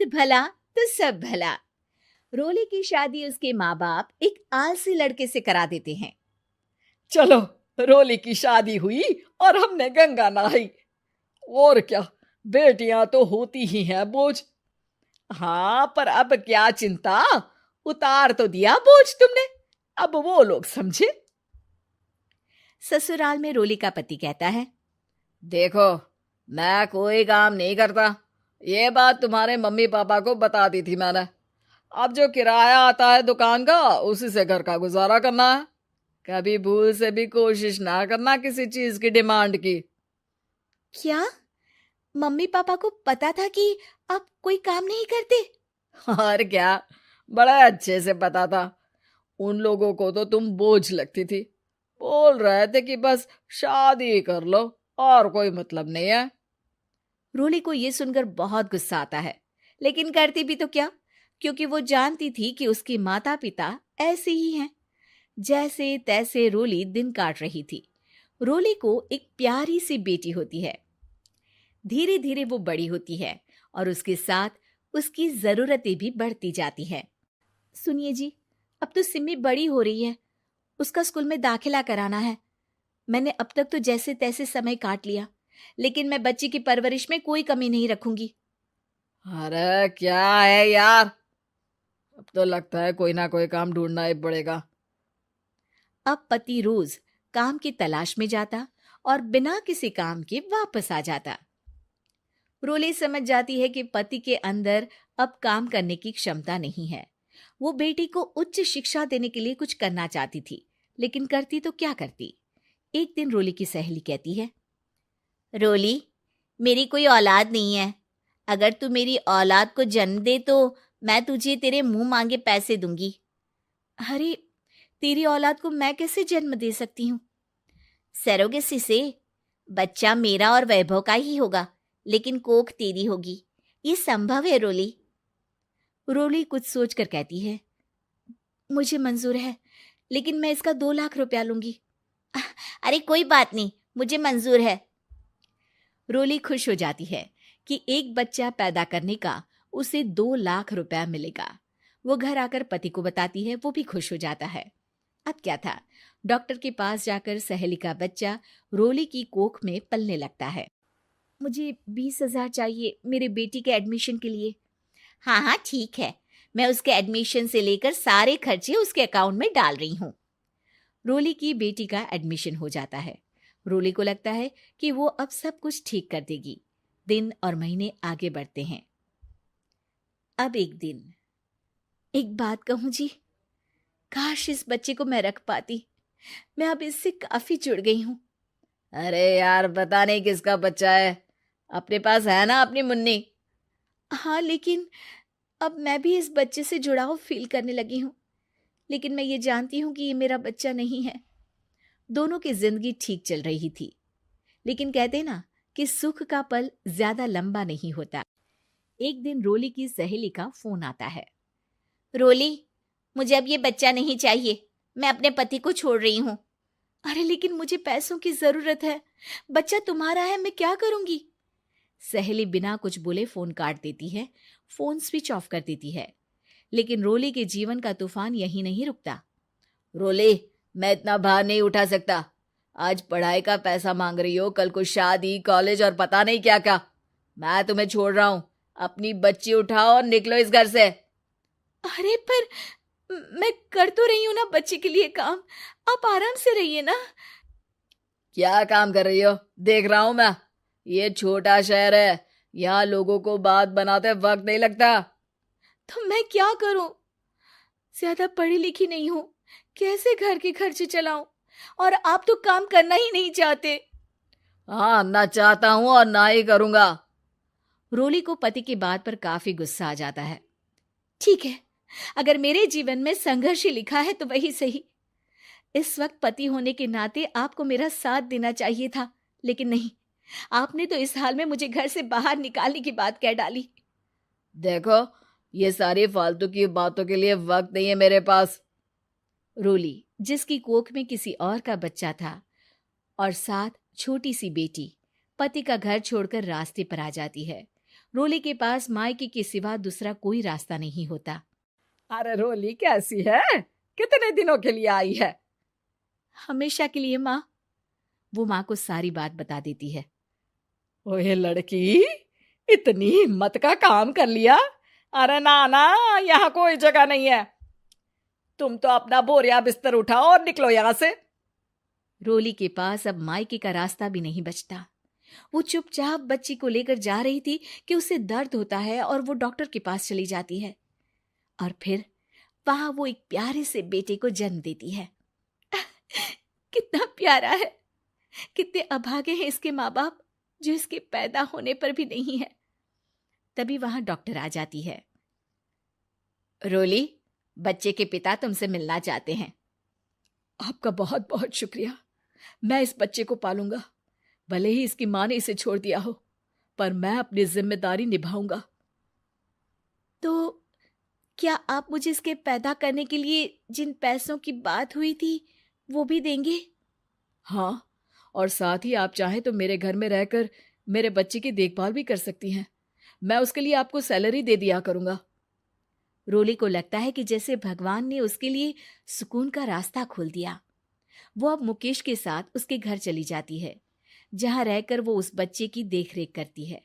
अंत भला तो सब भला। रोली की शादी उसके माँ बाप एक आलसी लड़के से करा देते हैं। चलो, रोली की शादी हुई और हमने गंगा नहाई। और क्या, बेटियां तो होती ही हैं बोझ। हाँ, पर अब क्या चिंता, उतार तो दिया बोझ तुमने, अब वो लोग समझे। ससुराल में रोली का पति कहता है, देखो, मैं कोई काम नहीं करता, ये बात तुम्हारे मम्मी पापा को बता दी थी मैंने। अब जो किराया आता है दुकान का, उसी से घर का गुजारा करना है। कभी भूल से भी कोशिश ना करना किसी चीज की डिमांड की। क्या मम्मी पापा को पता था कि आप कोई काम नहीं करते? और क्या, बड़ा अच्छे से पता था। उन लोगों को तो तुम बोझ लगती थी, बोल रहे थे कि बस शादी कर लो और कोई मतलब नहीं है। रोली को यह सुनकर बहुत गुस्सा आता है, लेकिन करती भी तो क्या, क्योंकि वो जानती थी कि उसके माता पिता ऐसे ही हैं। जैसे तैसे रोली दिन काट रही थी। रोली को एक प्यारी सी बेटी होती है। धीरे धीरे वो बड़ी होती है और उसके साथ उसकी जरूरतें भी बढ़ती जाती हैं। सुनिए जी, अब तो सिमी बड़ी हो रही है, उसका स्कूल में दाखिला कराना है। मैंने अब तक तो जैसे तैसे समय काट लिया, लेकिन मैं बच्ची की परवरिश में कोई कमी नहीं रखूंगी। अरे क्या है यार, अब तो लगता है कोई ना कोई काम ढूंढना ही पड़ेगा। अब पति रोज काम की तलाश में जाता और बिना किसी काम के वापस आ जाता। रोली समझ जाती है कि पति के अंदर अब काम करने की क्षमता नहीं है। वो बेटी को उच्च शिक्षा देने के लिए कुछ करना चाहती थी, लेकिन करती तो क्या करती। एक दिन रोली की सहेली कहती है, रोली, मेरी कोई औलाद नहीं है। अगर तू मेरी औलाद को जन्म दे तो मैं तुझे तेरे मुंह मांगे पैसे दूंगी। अरे, तेरी औलाद को मैं कैसे जन्म दे सकती हूँ? सरोगेसी से। बच्चा मेरा और वैभव का ही होगा, लेकिन कोख तेरी होगी। ये संभव है रोली। रोली कुछ सोचकर कहती है, मुझे मंजूर है, लेकिन मैं इसका 2 लाख रुपया लूंगी। अरे कोई बात नहीं, मुझे मंजूर है। रोली खुश हो जाती है कि एक बच्चा पैदा करने का उसे 2 लाख रुपया मिलेगा। वो घर आकर पति को बताती है, वो भी खुश हो जाता है। अब क्या था, डॉक्टर के पास जाकर सहेली का बच्चा रोली की कोख में पलने लगता है। मुझे 20,000 चाहिए मेरे बेटी के एडमिशन के लिए। हाँ हाँ ठीक है, मैं उसके एडमिशन से लेकर सारे खर्चे उसके अकाउंट में डाल रही हूँ। रोली की बेटी का एडमिशन हो जाता है। रोली को लगता है कि वो अब सब कुछ ठीक कर देगी। दिन और महीने आगे बढ़ते हैं। अब एक दिन, एक बात कहूं जी, काश इस बच्चे को मैं रख पाती। मैं अब इससे काफी जुड़ गई हूँ। अरे यार, पता नहीं किसका बच्चा है, अपने पास है ना अपनी मुन्नी। हाँ, लेकिन अब मैं भी इस बच्चे से जुड़ाव फील करने लगी हूँ। लेकिन मैं ये जानती हूँ कि ये मेरा बच्चा नहीं है। दोनों की जिंदगी ठीक चल रही थी, लेकिन कहते ना कि सुख का पल ज्यादा लंबा नहीं होता। एक दिन रोली की सहेली का फोन आता है। रोली, मुझे अब ये बच्चा नहीं चाहिए, मैं अपने पति को छोड़ रही हूँ। अरे लेकिन मुझे पैसों की जरूरत है, बच्चा तुम्हारा है, मैं क्या करूंगी? सहेली बिना कुछ बोले फोन काट देती है, फोन स्विच ऑफ कर देती है। लेकिन रोली के जीवन का तूफान यहीं नहीं रुकता। रोली, मैं इतना भार नहीं उठा सकता। आज पढ़ाई का पैसा मांग रही हो, कल को शादी, कॉलेज और पता नहीं क्या क्या। मैं तुम्हें छोड़ रहा हूँ, अपनी बच्ची उठाओ और निकलो इस घर से। अरे पर मैं कर तो रही हूं ना बच्चे के लिए काम, आप आराम से रहिए ना। क्या काम कर रही हो, देख रहा हूं मैं। ये छोटा शहर है, यहाँ लोगों को बात बनाते वक्त नहीं लगता। तो मैं क्या करूं? ज्यादा पढ़ी लिखी नहीं हूं, कैसे घर के खर्चे चलाऊं? और आप तो काम करना ही नहीं चाहते। हाँ, ना चाहता हूं और ना ही करूंगा। रोली को पति की बात पर काफी गुस्सा आ जाता है। ठीक है, अगर मेरे जीवन में संघर्ष ही लिखा है तो वही सही। इस वक्त पति होने के नाते आपको मेरा साथ देना चाहिए था, लेकिन नहीं, आपने तो इस हाल में मुझे घर से बाहर निकालने की बात कह डाली। देखो, ये सारी फालतू की बातों के लिए वक्त नहीं है मेरे पास। रोली, जिसकी कोख में किसी और का बच्चा था और साथ छोटी सी बेटी, पति का घर छोड़कर रास्ते पर आ जाती है। रोली के पास मायके के सिवा दूसरा कोई रास्ता नहीं होता। अरे रोली कैसी है? कितने दिनों के लिए आई है? हमेशा के लिए माँ। वो माँ को सारी बात बता देती है। ओए लड़की, इतनी हिम्मत का काम कर लिया। अरे ना ना, यहाँ कोई जगह नहीं है। तुम तो अपना बोरिया बिस्तर उठाओ और निकलो यहाँ से। रोली के पास अब मायके का रास्ता भी नहीं बचता। वो चुपचाप बच्ची को लेकर जा रही थी कि उसे दर्द होता है और वो डॉक्टर के पास चली जाती है और फिर वहां वो एक प्यारे से बेटे को जन्म देती है। कितना प्यारा है, कितने अभागे हैं इसके माँ बाप जो इसके पैदा होने पर भी नहीं है। तभी वहां डॉक्टर आ जाती है। रोली, बच्चे के पिता तुमसे मिलना चाहते हैं। आपका बहुत बहुत शुक्रिया। मैं इस बच्चे को पालूंगा, भले ही इसकी माँ ने इसे छोड़ दिया हो, पर मैं अपनी जिम्मेदारी निभाऊंगा। तो क्या आप मुझे इसके पैदा करने के लिए जिन पैसों की बात हुई थी वो भी देंगे? हाँ, और साथ ही आप चाहें तो मेरे घर में रहकर मेरे बच्चे की देखभाल भी कर सकती हैं। मैं उसके लिए आपको सैलरी दे दिया करूंगा। रोली को लगता है कि जैसे भगवान ने उसके लिए सुकून का रास्ता खोल दिया। वो अब मुकेश के साथ उसके घर चली जाती है, जहां रहकर वो उस बच्चे की देखरेख करती है।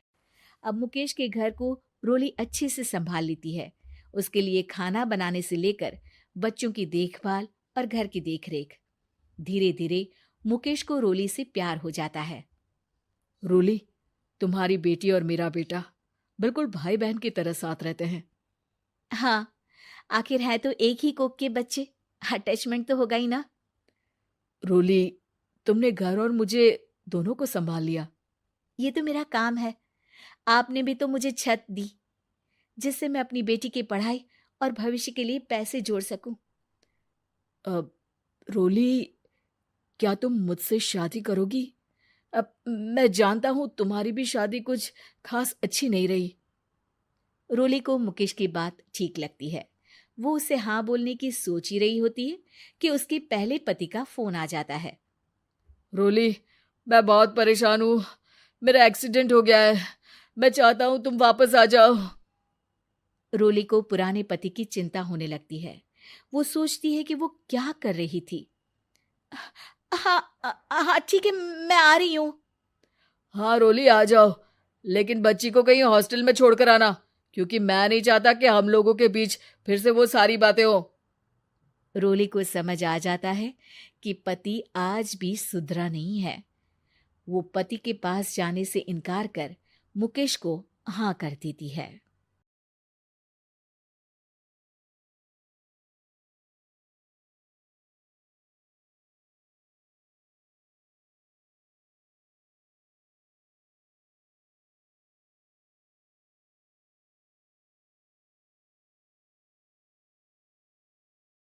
अब मुकेश के घर को रोली अच्छे से संभाल लेती है। उसके लिए खाना बनाने से लेकर बच्चों की देखभाल और घर की देखरेख। धीरे धीरे मुकेश को रोली से प्यार हो जाता है। रोली, तुम्हारी बेटी और मेरा बेटा बिल्कुल भाई बहन की तरह साथ रहते हैं। हाँ, आखिर है तो एक ही कोख के बच्चे, अटैचमेंट तो होगा ही ना। रोली, तुमने घर और मुझे दोनों को संभाल लिया। ये तो मेरा काम है। आपने भी तो मुझे छत दी जिससे मैं अपनी बेटी की पढ़ाई और भविष्य के लिए पैसे जोड़ सकूं। अब रोली, क्या तुम मुझसे शादी करोगी? अब मैं जानता हूं तुम्हारी भी शादी कुछ खास अच्छी नहीं रही। रोली को मुकेश की बात ठीक लगती है। वो उसे हाँ बोलने की सोच ही रही होती है कि उसके पहले पति का फोन आ जाता है। रोली, मैं बहुत परेशान हूं। मेरा एक्सीडेंट हो गया है। मैं चाहता हूं तुम वापस आ जाओ। रोली को पुराने पति की चिंता होने लगती है। वो सोचती है कि वो क्या कर रही थी। हाँ हाँ ठीक है, मैं आ रही हूँ। हाँ रोली, आ जाओ, लेकिन बच्ची को कहीं हॉस्टल में छोड़कर आना, क्योंकि मैं नहीं चाहता कि हम लोगों के बीच फिर से वो सारी बातें हो। रोली को समझ आ जाता है कि पति आज भी सुधरा नहीं है। वो पति के पास जाने से इनकार कर मुकेश को हाँ कर देती है।